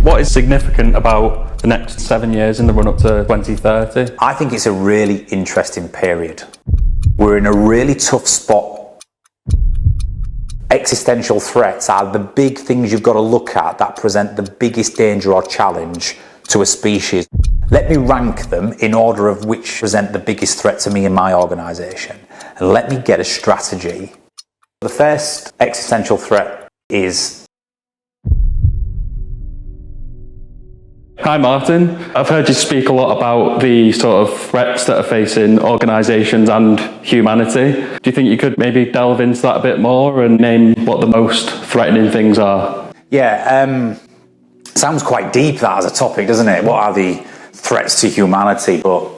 What is significant about the next 7 years in the run up to 2030? I think it's a really interesting period. We're in a really tough spot. Existential threats are the big things you've got to look at that present the biggest danger or challenge to a species. Let me rank them in order of which present the biggest threat to me and my organisation. And let me get a strategy. The first existential threat is... Hi Martin, I've heard you speak a lot about the sort of threats that are facing organisations and humanity. Do you think you could maybe delve into that a bit more and name what the most threatening things are? Yeah, sounds quite deep that as a topic, doesn't it? What are the threats to humanity? But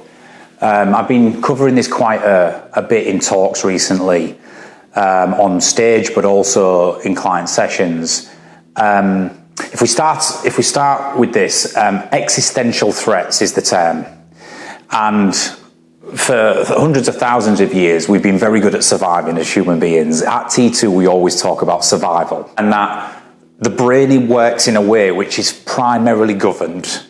I've been covering this quite a bit in talks recently, on stage, but also in client sessions. If we start with this, existential threats is the term. And for hundreds of thousands of years, we've been very good at surviving as human beings. At T2, we always talk about survival, and that the brain works in a way which is primarily governed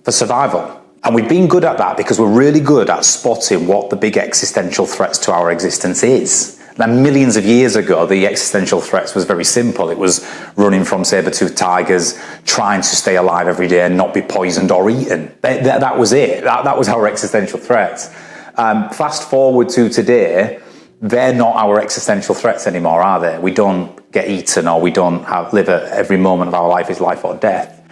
for survival. And we've been good at that because we're really good at spotting what the big existential threats to our existence is. Now, millions of years ago, the existential threats was very simple. It was running from saber-toothed tigers, trying to stay alive every day and not be poisoned or eaten. That was it. That was our existential threats. Fast forward to today, they're not our existential threats anymore, are they? We don't get eaten, or we don't live every moment of our life is life or death.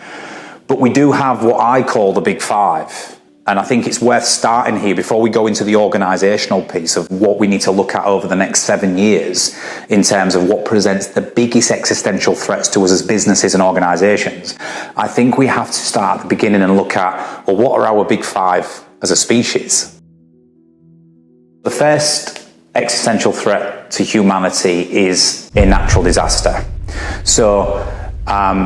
But we do have what I call the big five. And I think it's worth starting here before we go into the organisational piece of what we need to look at over the next 7 years in terms of what presents the biggest existential threats to us as businesses and organisations. I think we have to start at the beginning and look at, well, what are our big five as a species? The first existential threat to humanity is a natural disaster. So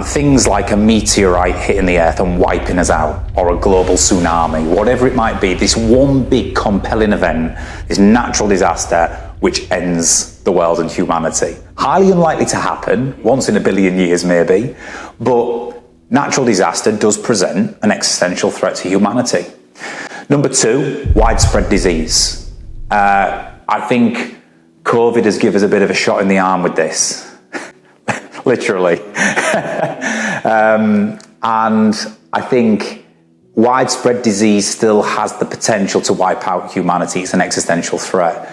things like a meteorite hitting the earth and wiping us out, or a global tsunami, whatever it might be, this one big compelling event, this natural disaster which ends the world and humanity. Highly unlikely to happen, once in a billion years maybe, but natural disaster does present an existential threat to humanity. Number two, widespread disease. I think COVID has given us a bit of a shot in the arm with this. Literally. And I think widespread disease still has the potential to wipe out humanity. It's an existential threat.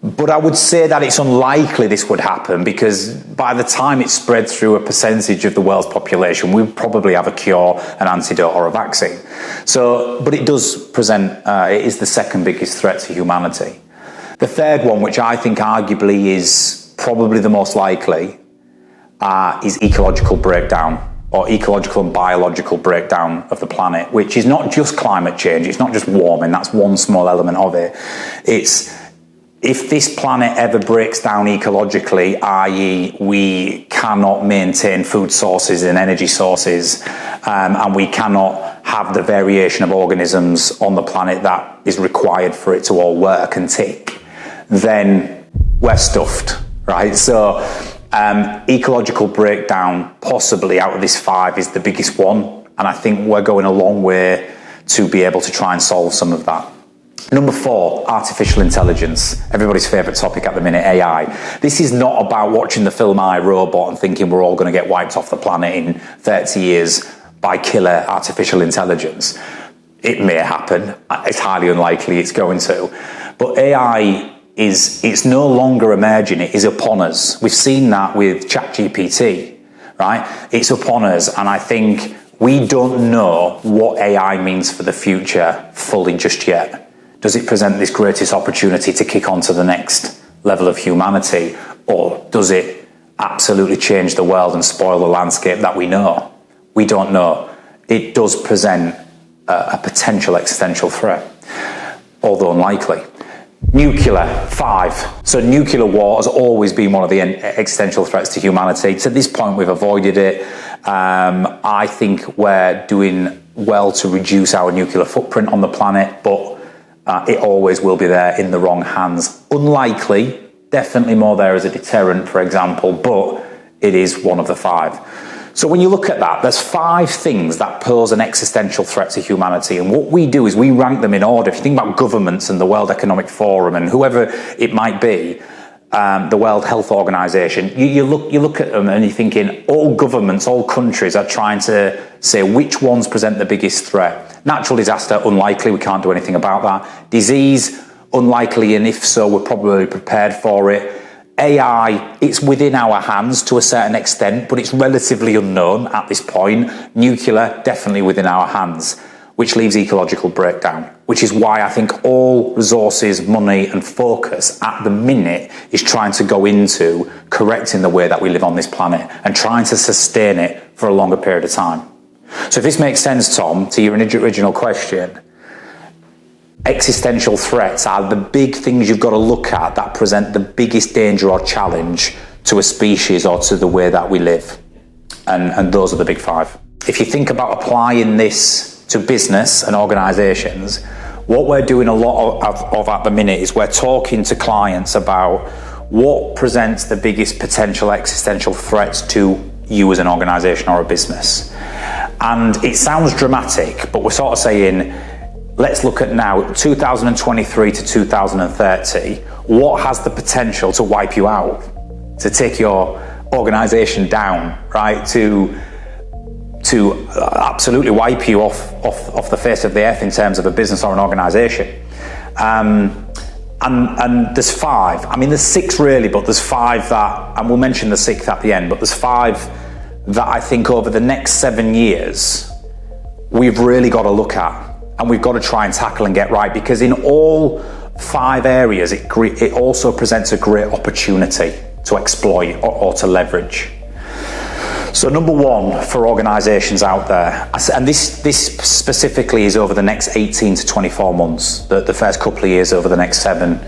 But I would say that it's unlikely this would happen, because by the time it's spread through a percentage of the world's population, we probably have a cure, an antidote, or a vaccine. So, but it does present, it is the second biggest threat to humanity. The third one, which I think arguably is probably the most likely, is ecological breakdown, or ecological and biological breakdown of the planet, which is not just climate change, it's not just warming, that's one small element of it. It's if this planet ever breaks down ecologically, i.e. we cannot maintain food sources and energy sources, and we cannot have the variation of organisms on the planet that is required for it to all work and tick, then we're stuffed, right? So ecological breakdown, possibly out of this five, is the biggest one, and I think we're going a long way to be able to try and solve some of that. Number four, artificial intelligence. Everybody's favourite topic at the minute, AI. This is not about watching the film I, Robot and thinking we're all going to get wiped off the planet in 30 years by killer artificial intelligence. It may happen. It's highly unlikely it's going to. But AI it's no longer emerging, it is upon us. We've seen that with ChatGPT, right? It's upon us, and I think we don't know what AI means for the future fully just yet. Does it present this greatest opportunity to kick on to the next level of humanity, or does it absolutely change the world and spoil the landscape that we know? We don't know. It does present a potential existential threat, although unlikely. Nuclear, 5. So nuclear war has always been one of the existential threats to humanity. To this point, we've avoided it. I think we're doing well to reduce our nuclear footprint on the planet, but it always will be there in the wrong hands. Unlikely, definitely more there as a deterrent, for example, but it is one of the 5. So when you look at that, there's 5 things that pose an existential threat to humanity. And what we do is we rank them in order. If you think about governments and the World Economic Forum and whoever it might be, the World Health Organization, you look at them and you're thinking all governments, all countries are trying to say which ones present the biggest threat. Natural disaster, unlikely, we can't do anything about that. Disease, unlikely, and if so, we're probably prepared for it. AI, it's within our hands to a certain extent, but it's relatively unknown at this point. Nuclear, definitely within our hands, which leaves ecological breakdown, which is why I think all resources, money and focus at the minute is trying to go into correcting the way that we live on this planet and trying to sustain it for a longer period of time. So if this makes sense, Tom, to your original question, existential threats are the big things you've got to look at that present the biggest danger or challenge to a species or to the way that we live. And those are the big 5. If you think about applying this to business and organizations, what we're doing a lot of at the minute is we're talking to clients about what presents the biggest potential existential threats to you as an organization or a business. And it sounds dramatic, but we're sort of saying, let's look at now 2023 to 2030. What has the potential to wipe you out, to take your organization down, right? To absolutely wipe you off the face of the earth in terms of a business or an organization. And there's 5. I mean, there's 6 really, but there's 5 that, and we'll mention the 6th at the end, but there's 5 that I think over the next 7 years, we've really got to look at. And we've got to try and tackle and get right, because in all 5 areas, it also presents a great opportunity to exploit or to leverage. So number 1 for organizations out there, and this specifically is over the next 18 to 24 months, the first couple of years over the next 7,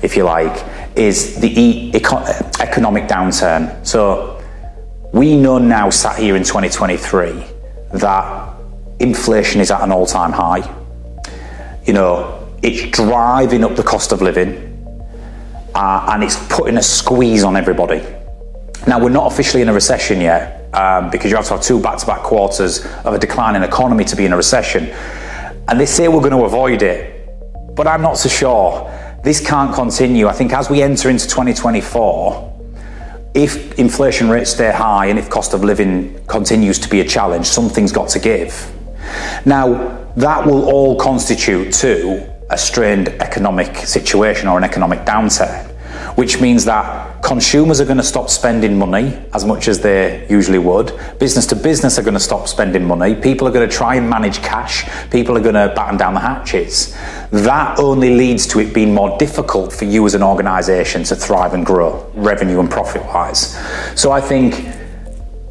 if you like, is the economic downturn. So we know now, sat here in 2023, that inflation is at an all-time high. You know, it's driving up the cost of living and it's putting a squeeze on everybody. Now, we're not officially in a recession yet because you have to have 2 back-to-back quarters of a declining economy to be in a recession. And they say we're going to avoid it, but I'm not so sure. This can't continue. I think as we enter into 2024, if inflation rates stay high and if cost of living continues to be a challenge, something's got to give. Now, that will all constitute to a strained economic situation or an economic downturn, which means that consumers are going to stop spending money as much as they usually would. Business to business are going to stop spending money. People are going to try and manage cash. People are going to batten down the hatches. That only leads to it being more difficult for you as an organization to thrive and grow, revenue and profit-wise. So I think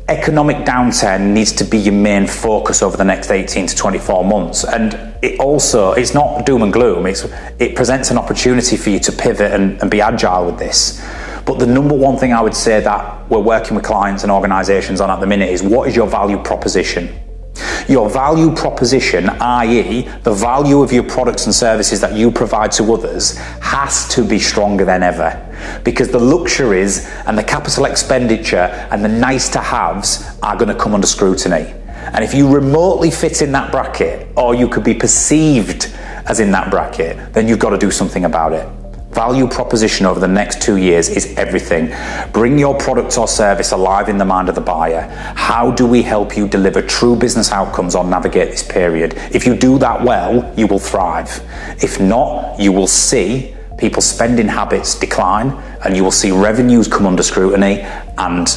economic downturn needs to be your main focus over the next 18 to 24 months. And it's not doom and gloom. It presents an opportunity for you to pivot and be agile with this. But the number 1 thing I would say that we're working with clients and organizations on at the minute is, what is your value proposition? Your value proposition, i.e. the value of your products and services that you provide to others, has to be stronger than ever. Because the luxuries and the capital expenditure and the nice to haves are going to come under scrutiny. And if you remotely fit in that bracket, or you could be perceived as in that bracket, then you've got to do something about it. Value proposition over the next 2 years is everything. Bring your product or service alive in the mind of the buyer. How do we help you deliver true business outcomes or navigate this period? If you do that well, you will thrive. If not, you will see people's spending habits decline and you will see revenues come under scrutiny and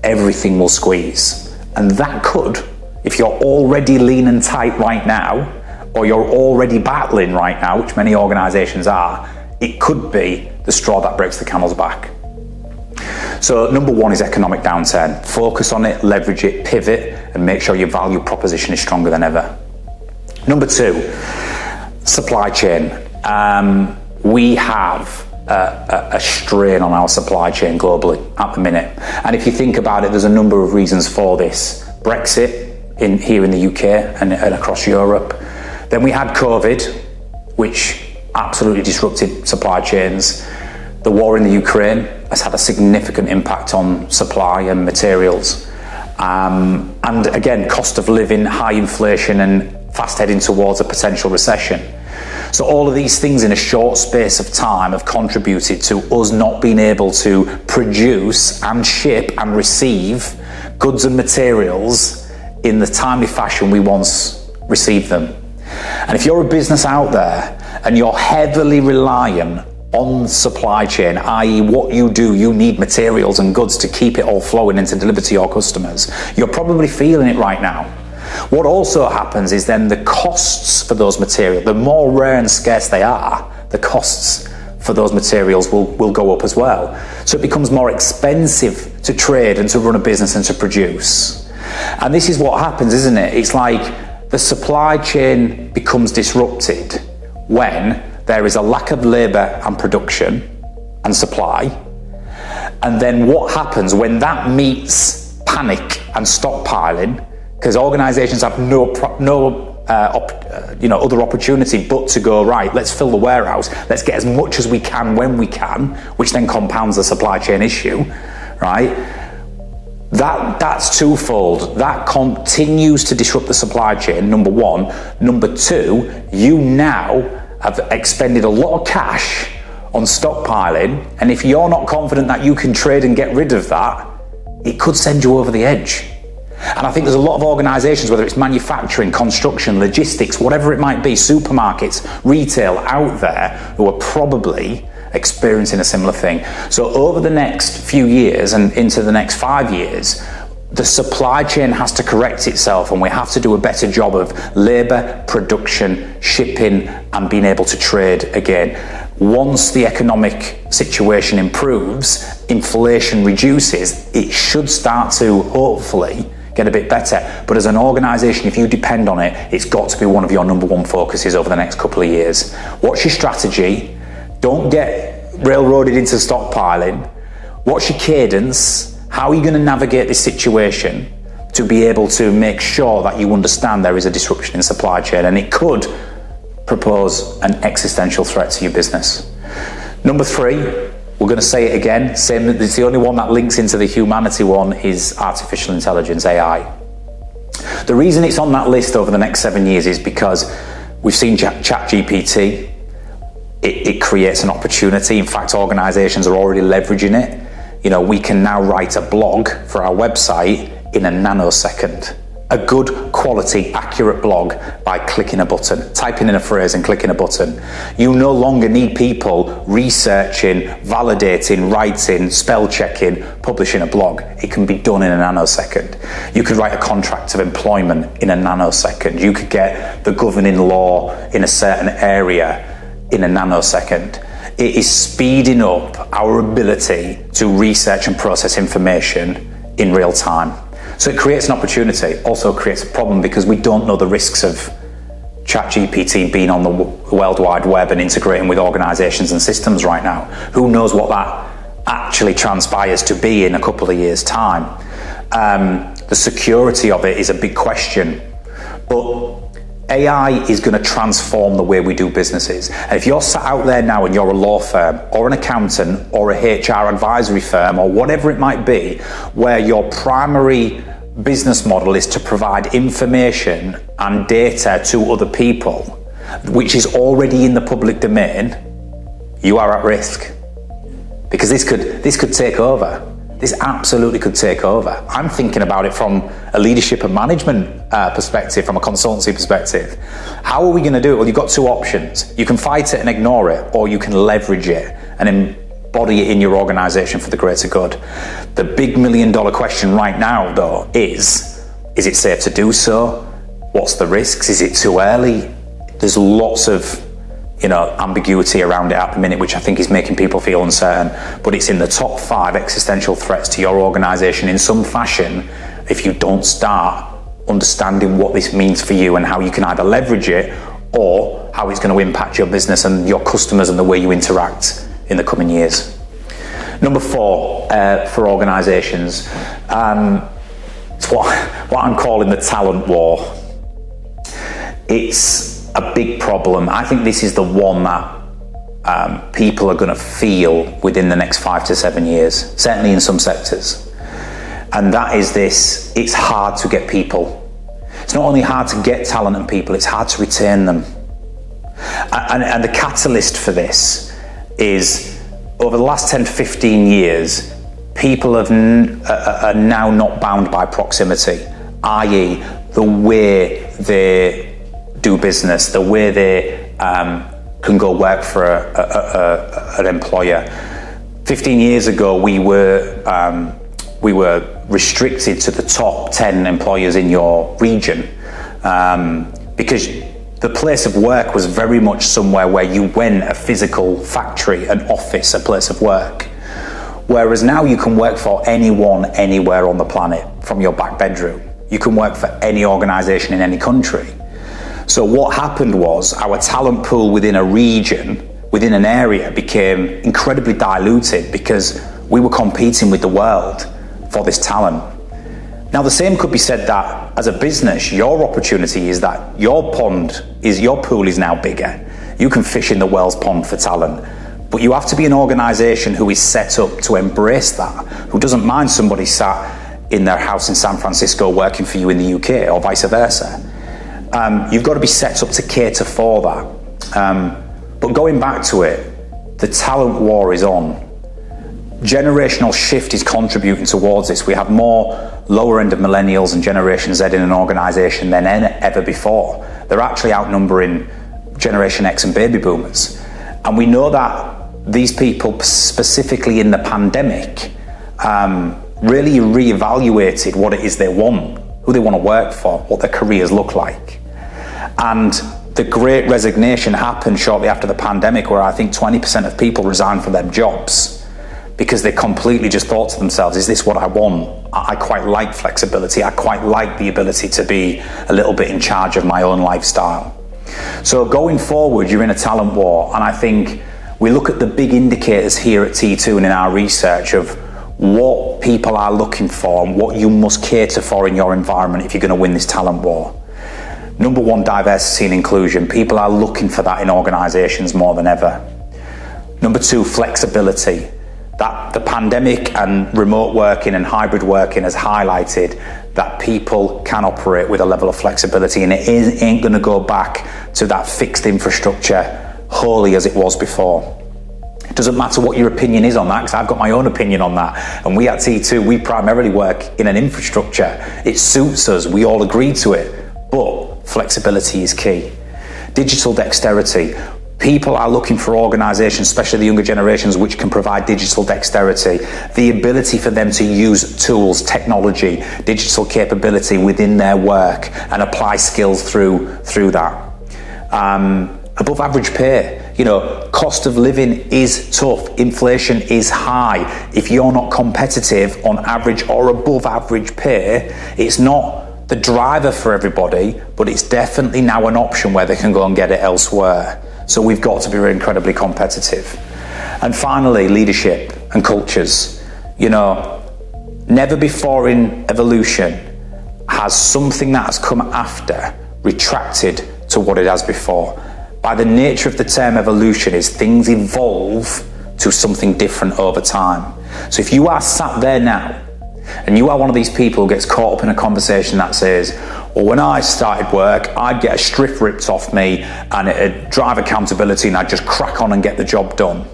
everything will squeeze. And that could, if you're already lean and tight right now, or you're already battling right now, which many organizations are, it could be the straw that breaks the camel's back. So number 1 is economic downturn. Focus on it, leverage it, pivot, and make sure your value proposition is stronger than ever. Number 2, supply chain. We have a strain on our supply chain globally at the minute. And if you think about it, there's a number of reasons for this. Brexit here in the UK and across Europe. Then we had COVID, which absolutely disrupted supply chains. The war in the Ukraine has had a significant impact on supply and materials. And again, cost of living, high inflation, and fast heading towards a potential recession. So all of these things in a short space of time have contributed to us not being able to produce and ship and receive goods and materials in the timely fashion we once received them. And if you're a business out there and you're heavily reliant on supply chain, i.e. what you do, you need materials and goods to keep it all flowing and to deliver to your customers, you're probably feeling it right now. What also happens is then the costs for those materials, the more rare and scarce they are, the costs for those materials will go up as well. So it becomes more expensive to trade and to run a business and to produce. And this is what happens, isn't it? It's like the supply chain becomes disrupted when there is a lack of labour and production and supply. And then what happens when that meets panic and stockpiling, because organisations have no other opportunity but to go, right, let's fill the warehouse, let's get as much as we can when we can, which then compounds the supply chain issue, right? That's twofold. That continues to disrupt the supply chain, number one. Number two, you now have expended a lot of cash on stockpiling, and if you're not confident that you can trade and get rid of that, it could send you over the edge. And I think there's a lot of organisations, whether it's manufacturing, construction, logistics, whatever it might be, supermarkets, retail out there, who are probably experiencing a similar thing. So over the next few years and into the next 5 years, the supply chain has to correct itself, and we have to do a better job of labour, production, shipping, and being able to trade again. Once the economic situation improves, inflation reduces, it should start to hopefully get a bit better. But as an organisation, if you depend on it, it's got to be one of your number one focuses over the next couple of years. What's your strategy? Don't get railroaded into stockpiling. What's your cadence? How are you going to navigate this situation to be able to make sure that you understand there is a disruption in supply chain, and it could propose an existential threat to your business? Number three, we're going to say it again, it's the only one that links into the humanity one, is artificial intelligence, AI. The reason it's on that list over the next 7 years is because we've seen ChatGPT. It creates an opportunity. In fact, organisations are already leveraging it. You know, we can now write a blog for our website in a nanosecond. A good quality, accurate blog by clicking a button, typing in a phrase and clicking a button. You no longer need people researching, validating, writing, spell checking, publishing a blog. It can be done in a nanosecond. You could write a contract of employment in a nanosecond. You could get the governing law in a certain area in a nanosecond. It is speeding up our ability to research and process information in real time. So it creates an opportunity, also creates a problem, because we don't know the risks of ChatGPT being on the World Wide Web and integrating with organisations and systems right now. Who knows what that actually transpires to be in a couple of years' time. The security of it is a big question. But AI is going to transform the way we do businesses. And if you're sat out there now and you're a law firm or an accountant or a HR advisory firm or whatever it might be, where your primary business model is to provide information and data to other people, which is already in the public domain, you are at risk. Because this could take over. This absolutely could take over. I'm thinking about it from a leadership and management perspective, from a consultancy perspective. How are we going to do it? Well, you've got two options. You can fight it and ignore it, or you can leverage it and embody it in your organisation for the greater good. The big $1 million question right now, though, is it safe to do so? What's the risks? Is it too early? There's lots of ambiguity around it at the minute, which I think is making people feel uncertain. But it's in the top 5 existential threats to your organisation in some fashion if you don't start understanding what this means for you and how you can either leverage it or how it's going to impact your business and your customers and the way you interact in the coming years. Number 4, for organisations, it's what I'm calling the talent war. It's a big problem. I think this is the one that people are going to feel within the next 5 to 7 years, certainly in some sectors. And that is this: it's hard to get people. It's not only hard to get talent and people, it's hard to retain them. And the catalyst for this is, over the last 10 to 15 years, people are now not bound by proximity, i.e. the way they do business, the way they can go work for an employer. 15 years ago, we were restricted to the top 10 employers in your region, because the place of work was very much somewhere where you went, a physical factory, an office, a place of work. Whereas now you can work for anyone, anywhere on the planet, from your back bedroom. You can work for any organisation in any country. So what happened was, our talent pool within a region, within an area, became incredibly diluted because we were competing with the world for this talent. Now, the same could be said that as a business, your opportunity is that your pool is now bigger. You can fish in the world's pond for talent, but you have to be an organisation who is set up to embrace that, who doesn't mind somebody sat in their house in San Francisco working for you in the UK, or vice versa. You've got to be set up to cater for that. But going back to it, the talent war is on. Generational shift is contributing towards this. We have more lower end of millennials and Generation Z in an organisation than ever before. They're actually outnumbering Generation X and baby boomers. And we know that these people, specifically in the pandemic, really reevaluated what it is they want, who they want to work for, what their careers look like. And the great resignation happened shortly after the pandemic, where I think 20% of people resigned from their jobs because they completely just thought to themselves, is this what I want? I quite like flexibility. I quite like the ability to be a little bit in charge of my own lifestyle. So going forward, you're in a talent war. And I think we look at the big indicators here at T2 and in our research of what people are looking for and what you must cater for in your environment if you're going to win this talent war. Number one, diversity and inclusion. People are looking for that in organisations more than ever. Number two, flexibility. That the pandemic and remote working and hybrid working has highlighted that people can operate with a level of flexibility, and it ain't going to go back to that fixed infrastructure wholly as it was before. It doesn't matter what your opinion is on that, because I've got my own opinion on that. And we at T2, we primarily work in an infrastructure. It suits us. We all agree to it. But flexibility is key. Digital dexterity. People are looking for organisations, especially the younger generations, which can provide digital dexterity, the ability for them to use tools, technology, digital capability within their work and apply skills through that. Above average pay. You know, cost of living is tough. Inflation is high. If you're not competitive on average or above average pay, it's not the driver for everybody, but it's definitely now an option where they can go and get it elsewhere. So we've got to be incredibly competitive. And finally, leadership and cultures. You know, never before in evolution has something that has come after retracted to what it has before. By the nature of the term evolution is things evolve to something different over time. So if you are sat there now and you are one of these people who gets caught up in a conversation that says, well, when I started work, I'd get a strip ripped off me and it'd drive accountability and I'd just crack on and get the job done.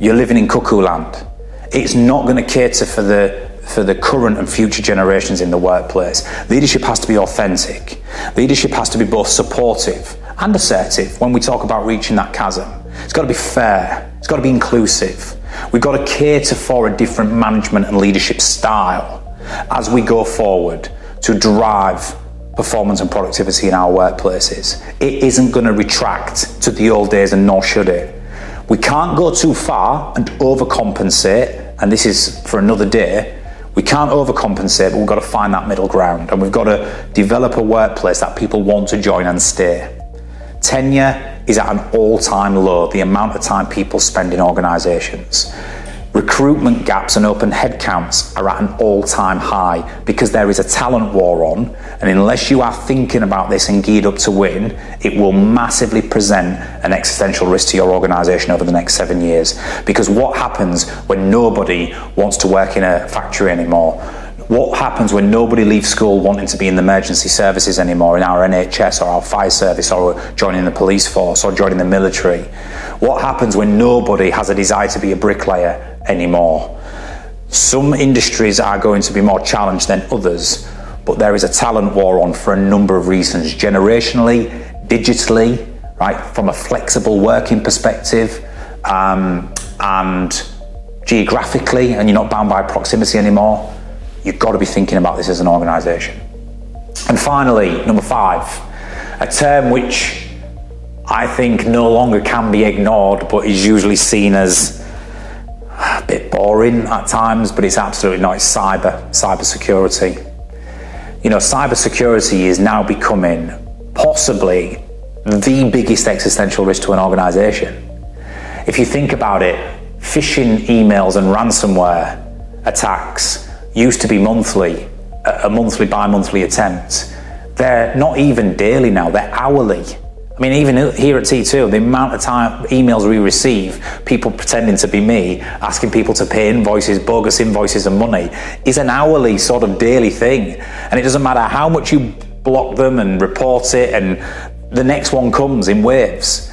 You're living in cuckoo land. It's not going to cater for the current and future generations in the workplace. Leadership has to be authentic. Leadership has to be both supportive and assertive when we talk about reaching that chasm. It's got to be fair. It's got to be inclusive. We've got to cater for a different management and leadership style as we go forward to drive performance and productivity in our workplaces. It isn't going to retract to the old days, and nor should it. We can't go too far and overcompensate, and this is for another day. We can't overcompensate, but we've got to find that middle ground, and we've got to develop a workplace that people want to join and stay. Tenure is at an all-time low, the amount of time people spend in organisations. Recruitment gaps and open headcounts are at an all-time high because there is a talent war on, and unless you are thinking about this and geared up to win, it will massively present an existential risk to your organisation over the next 7 years. Because what happens when nobody wants to work in a factory anymore? What happens when nobody leaves school wanting to be in the emergency services anymore, in our NHS or our fire service, or joining the police force or joining the military? What happens when nobody has a desire to be a bricklayer anymore? Some industries are going to be more challenged than others, but there is a talent war on for a number of reasons. Generationally, digitally, right, from a flexible working perspective, and geographically, and you're not bound by proximity anymore. You've got to be thinking about this as an organisation. And finally, number 5, a term which I think no longer can be ignored, but is usually seen as a bit boring at times, but it's absolutely not. It's cyber security. You know, cyber security is now becoming possibly the biggest existential risk to an organisation. If you think about it, phishing emails and ransomware attacks used to be monthly, a monthly, bi-monthly attempt. They're not even daily now, they're hourly. I mean, even here at T2, the amount of time emails we receive, people pretending to be me, asking people to pay invoices, bogus invoices and money, is an hourly sort of daily thing. And it doesn't matter how much you block them and report it, and the next one comes in waves.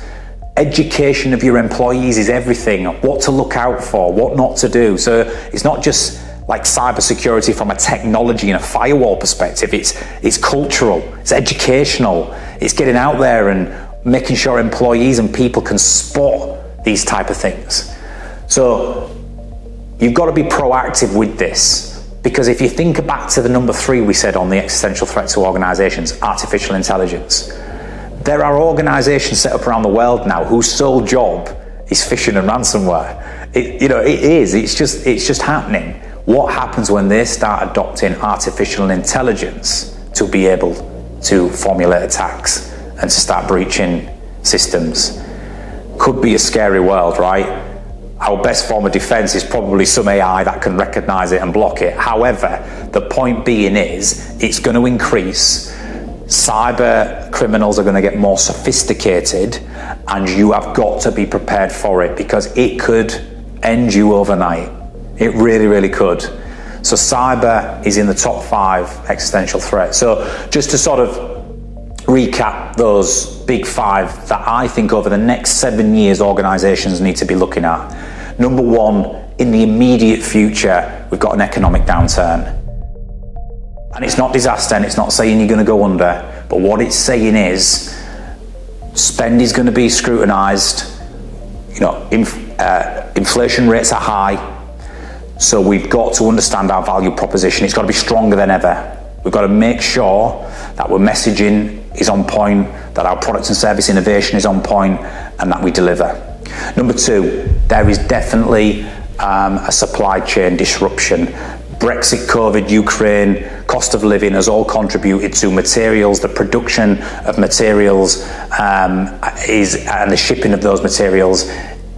Education of your employees is everything. What to look out for, what not to do. So it's not just like cybersecurity from a technology and a firewall perspective. It's cultural, it's educational, it's getting out there and making sure employees and people can spot these type of things. So you've got to be proactive with this, because if you think back to the number 3 we said on the existential threat to organizations, artificial intelligence, there are organizations set up around the world now whose sole job is phishing and ransomware. It's just happening. What happens when they start adopting artificial intelligence to be able to formulate attacks and to start breaching systems? Could be a scary world, right? Our best form of defense is probably some AI that can recognize it and block it. However, the point being is, it's going to increase. Cyber criminals are going to get more sophisticated, and you have got to be prepared for it, because it could end you overnight. It really, really could. So cyber is in the top 5 existential threats. So just to sort of recap those big 5 that I think over the next 7 years organizations need to be looking at. Number 1, in the immediate future, we've got an economic downturn. And it's not disaster, and it's not saying you're going to go under, but what it's saying is spend is going to be scrutinized. You know, inflation rates are high. So we've got to understand our value proposition. It's got to be stronger than ever. We've got to make sure that our messaging is on point, that our product and service innovation is on point, and that we deliver. Number 2, there is definitely a supply chain disruption. Brexit, COVID, Ukraine, cost of living has all contributed to materials. The production of materials and the shipping of those materials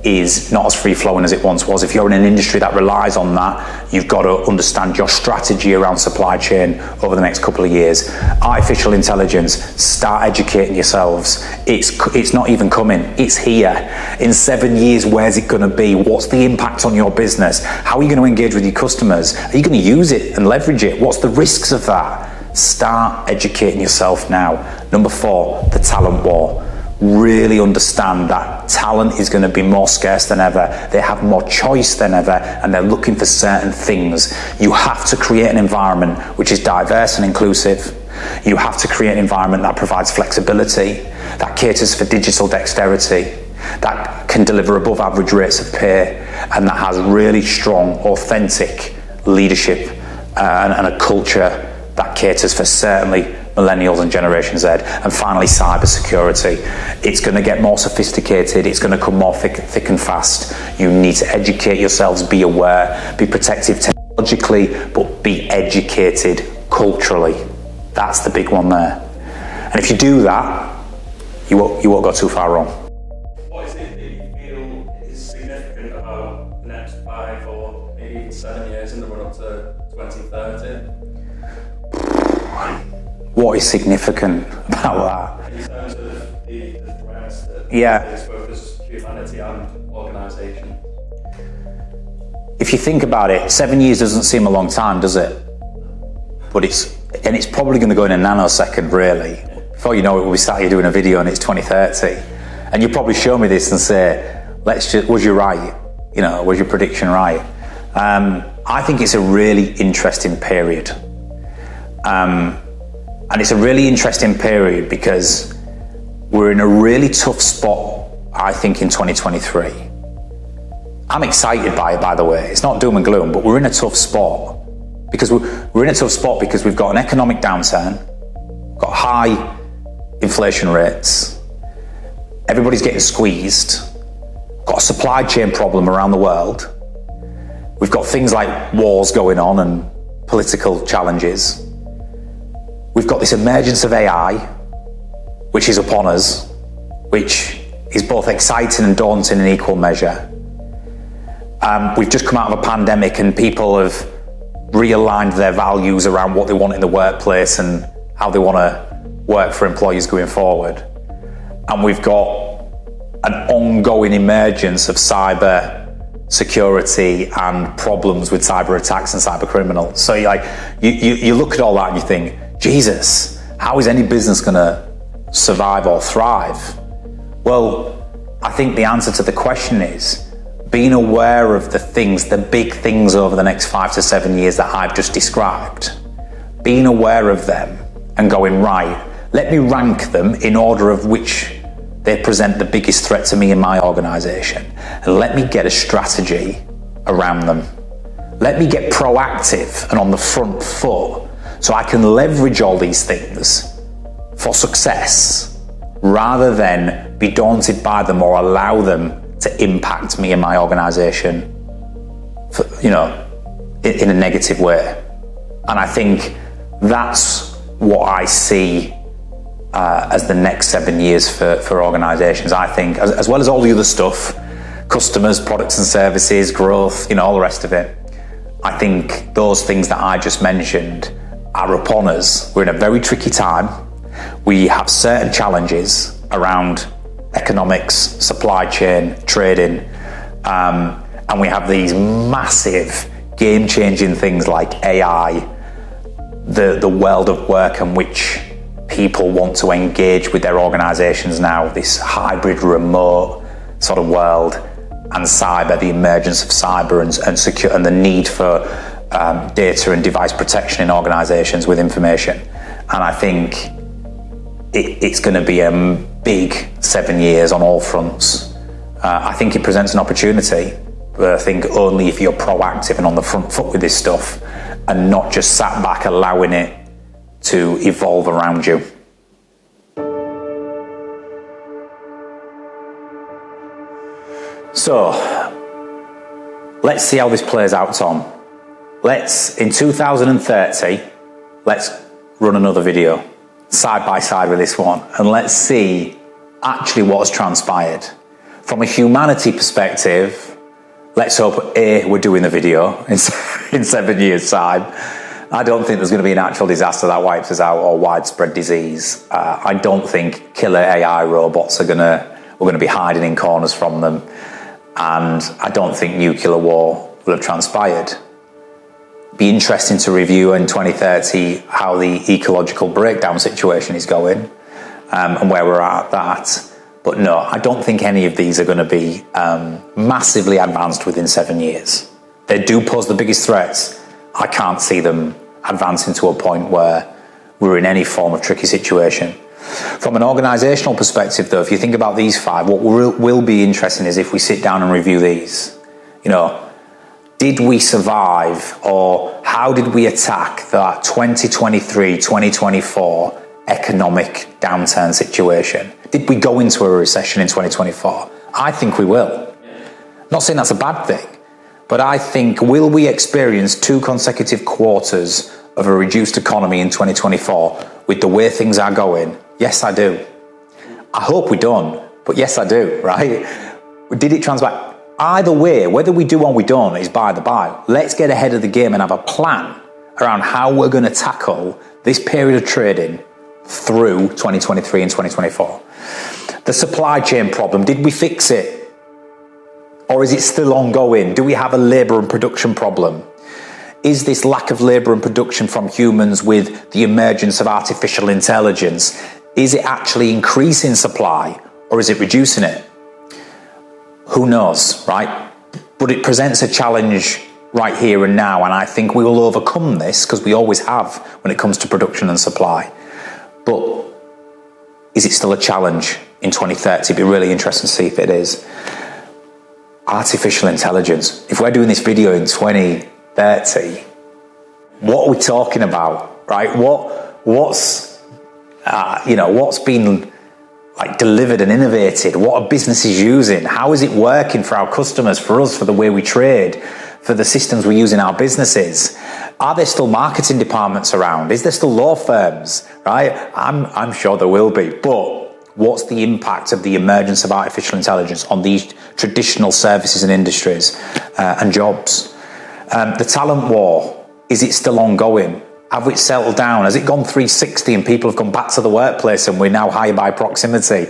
is not as free-flowing as it once was. If you're in an industry that relies on that, you've got to understand your strategy around supply chain over the next couple of years. Artificial intelligence, start educating yourselves. It's not even coming, it's here. In 7 years, where's it going to be? What's the impact on your business? How are you going to engage with your customers? Are you going to use it and leverage it? What's the risks of that? Start educating yourself now. Number 4, the talent war. Really understand that talent is going to be more scarce than ever. They have more choice than ever, and they're looking for certain things. You have to create an environment which is diverse and inclusive. You have to create an environment that provides flexibility, that caters for digital dexterity, that can deliver above average rates of pay, and that has really strong, authentic leadership and a culture that caters for certainly millennials and Generation Z. And finally, cybersecurity. It's going to get more sophisticated. It's going to come more thick and fast. You need to educate yourselves, be aware, be protective technologically, but be educated culturally. That's the big one there. And if you do that, you won't go too far wrong. What is it that you feel is significant about the next 5 or maybe even 7 years in the run-up to 2030? What is significant about that? In terms of the threats that face both as humanity and organisation. If you think about it, 7 years doesn't seem a long time, does it? but it's probably going to go in a nanosecond, really. Before you know it, we'll be sat here doing a video and it's 2030. And you'll probably show me this and say, was you right? You know, was your prediction right? I think it's a really interesting period. And it's a really interesting period because we're in a really tough spot, I think, in 2023. I'm excited by it, by the way. It's not doom and gloom, but we're in a tough spot because we're in a tough spot because we've got an economic downturn, got high inflation rates, everybody's getting squeezed, got a supply chain problem around the world. We've got things like wars going on and political challenges. We've got this emergence of AI, which is upon us, which is both exciting and daunting in equal measure. We've just come out of a pandemic and people have realigned their values around what they want in the workplace and how they want to work for employees going forward. And we've got an ongoing emergence of cyber security and problems with cyber attacks and cyber criminals. So you look at all that and you think, Jesus, how is any business going to survive or thrive? Well, I think the answer to the question is being aware of the big things over the next 5 to 7 years that I've just described, being aware of them and going, right, let me rank them in order of which they present the biggest threat to me in my organization, and let me get a strategy around them. Let me get proactive and on the front foot so I can leverage all these things for success rather than be daunted by them or allow them to impact me and my organization, in a negative way. And I think that's what I see as the next 7 years for organizations. I think, as well as all the other stuff, customers, products and services, growth, all the rest of it, I think those things that I just mentioned are upon us. We're in a very tricky time. We have certain challenges around economics, supply chain, trading, and we have these massive game-changing things like AI, the world of work in which people want to engage with their organizations now, this hybrid remote sort of world, and cyber, the emergence of cyber and secure, and the need for data and device protection in organizations with information. And I think it's going to be a big 7 years on all fronts. I think it presents an opportunity, but I think only if you're proactive and on the front foot with this stuff and not just sat back allowing it to evolve around you. So, let's see how this plays out, Tom. In 2030, let's run another video side by side with this one, and let's see actually what has transpired. From a humanity perspective, let's hope we're doing the video in 7 years' time. I don't think there's going to be a natural disaster that wipes us out or widespread disease. I don't think killer AI robots we're going to be hiding in corners from them. And I don't think nuclear war will have transpired. Be interesting to review in 2030 how the ecological breakdown situation is going and where we're at that. But no, I don't think any of these are going to be massively advanced within 7 years. They do pose the biggest threats. I can't see them advancing to a point where we're in any form of tricky situation. From an organisational perspective, though, if you think about these 5, what will be interesting is if we sit down and review these. Did we survive, or how did we attack that 2023, 2024 economic downturn situation? Did we go into a recession in 2024? I think we will. Not saying that's a bad thing, but I think, will we experience 2 consecutive quarters of a reduced economy in 2024 with the way things are going? Yes, I do. I hope we don't, but yes, I do, right? Did it transpire? Either way, whether we do or we don't is by the by. Let's get ahead of the game and have a plan around how we're going to tackle this period of trading through 2023 and 2024. The supply chain problem, did we fix it? Or is it still ongoing? Do we have a labour and production problem? Is this lack of labour and production from humans with the emergence of artificial intelligence, is it actually increasing supply or is it reducing it? Who knows, right? But it presents a challenge right here and now, and I think we will overcome this, because we always have when it comes to production and supply. But is it still a challenge in 2030? It'd be really interesting to see if it is. Artificial intelligence. If we're doing this video in 2030, what are we talking about, right? What's been like delivered and innovated? What are businesses using? How is it working for our customers, for us, for the way we trade, for the systems we use in our businesses? Are there still marketing departments around? Is there still law firms, right? I'm sure there will be, but what's the impact of the emergence of artificial intelligence on these traditional services and industries and jobs? The talent war, is it still ongoing? Have we settled down? Has it gone 360 and people have gone back to the workplace and we're now higher by proximity?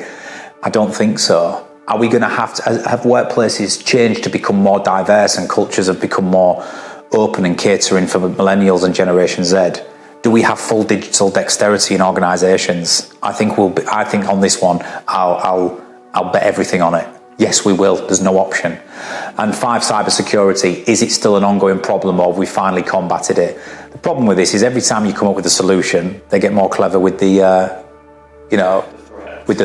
I don't think so. Are we going to have workplaces changed to become more diverse and cultures have become more open and catering for millennials and Generation Z? Do we have full digital dexterity in organisations? I think on this one, I'll bet everything on it. Yes, we will. There's no option. And 5, cybersecurity. Is it still an ongoing problem, or have we finally combated it? The problem with this is every time you come up with a solution, they get more clever with the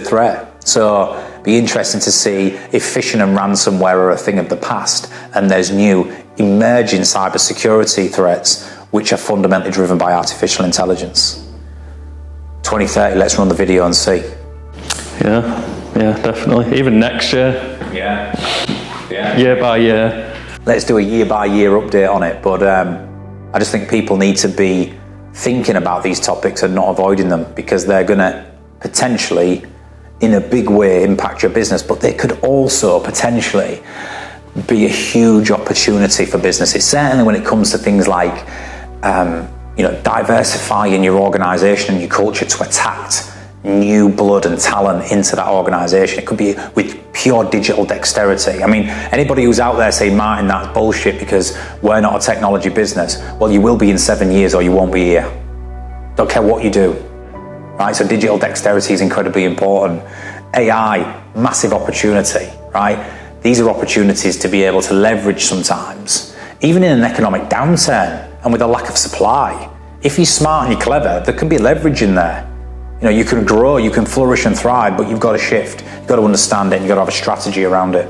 threat. So be interesting to see if phishing and ransomware are a thing of the past, and there's new emerging cybersecurity threats which are fundamentally driven by artificial intelligence. 2030, let's run the video and see. Yeah, definitely. Even next year. Yeah. Year by year. Let's do a year by year update on it. But I just think people need to be thinking about these topics and not avoiding them, because they're going to potentially, in a big way, impact your business. But they could also potentially be a huge opportunity for businesses. Certainly when it comes to things like, diversifying your organisation and your culture to attract new blood and talent into that organisation. It could be with pure digital dexterity. I mean, anybody who's out there saying, Martin, that's bullshit because we're not a technology business. Well, you will be in 7 years or you won't be here. Don't care what you do, right? So digital dexterity is incredibly important. AI, massive opportunity, right? These are opportunities to be able to leverage sometimes, even in an economic downturn and with a lack of supply. If you're smart and you're clever, there can be leverage in there. You can grow, you can flourish and thrive, but you've got to shift. You've got to understand it, and you've got to have a strategy around it.